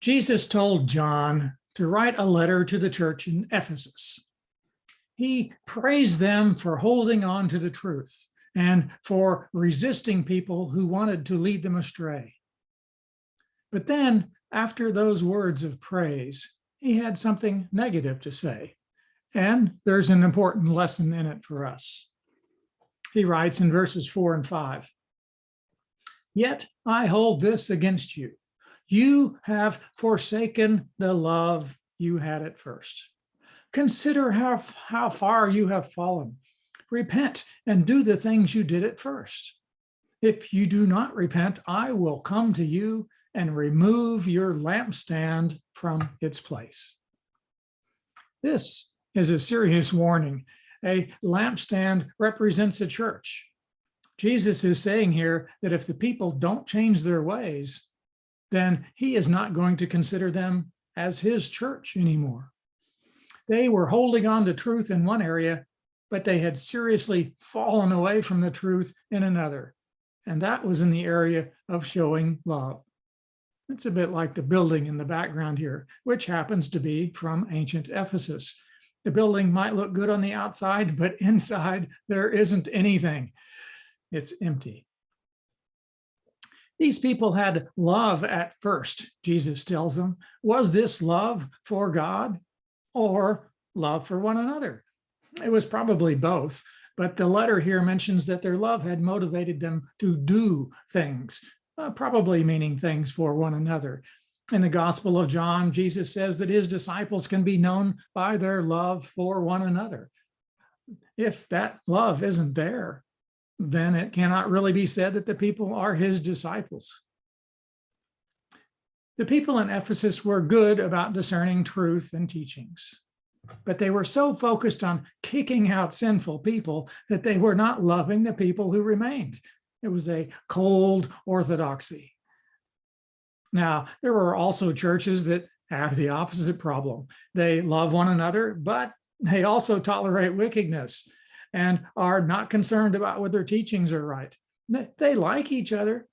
Jesus told John to write a letter to the church in Ephesus. He praised them for holding on to the truth and for resisting people who wanted to lead them astray. But then, after those words of praise, he had something negative to say, and there's an important lesson in it for us. He writes in verses 4 and 5, "Yet I hold this against you. You have forsaken the love you had at first. Consider how far you have fallen. Repent and do the things you did at first. If you do not repent, I will come to you and remove your lampstand from its place." This is a serious warning. A lampstand represents a church. Jesus is saying here that if the people don't change their ways, then he is not going to consider them as his church anymore. They were holding on to truth in one area, but they had seriously fallen away from the truth in another. And that was in the area of showing love. It's a bit like the building in the background here, which happens to be from ancient Ephesus. The building might look good on the outside, but inside there isn't anything. It's empty. These people had love at first, Jesus tells them. Was this love for God or love for one another? It was probably both, but the letter here mentions that their love had motivated them to do things, probably meaning things for one another. In the Gospel of John, Jesus says that his disciples can be known by their love for one another. If that love isn't there, then it cannot really be said that the people are his disciples. The people in Ephesus were good about discerning truth and teachings, but they were so focused on kicking out sinful people that they were not loving the people who remained. It was a cold orthodoxy. Now, there were also churches that have the opposite problem. They love one another, but they also tolerate wickedness and are not concerned about whether teachings are right. They like each other,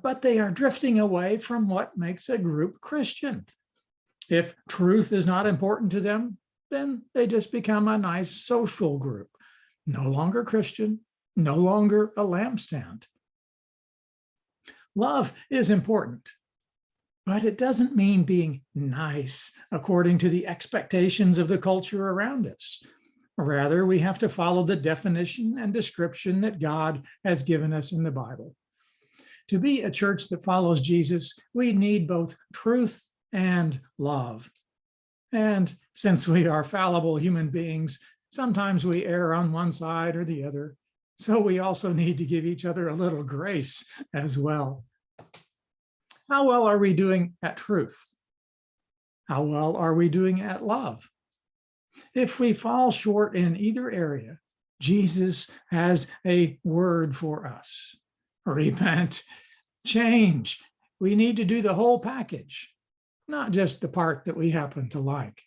but they are drifting away from what makes a group Christian. If truth is not important to them, then they just become a nice social group. No longer Christian, no longer a lampstand. Love is important, but it doesn't mean being nice according to the expectations of the culture around us. Rather, we have to follow the definition and description that God has given us in the Bible. To be a church that follows Jesus, we need both truth and love. And since we are fallible human beings, sometimes we err on one side or the other. So we also need to give each other a little grace as well. How well are we doing at truth? How well are we doing at love? If we fall short in either area, Jesus has a word for us. Repent, change. We need to do the whole package, not just the part that we happen to like.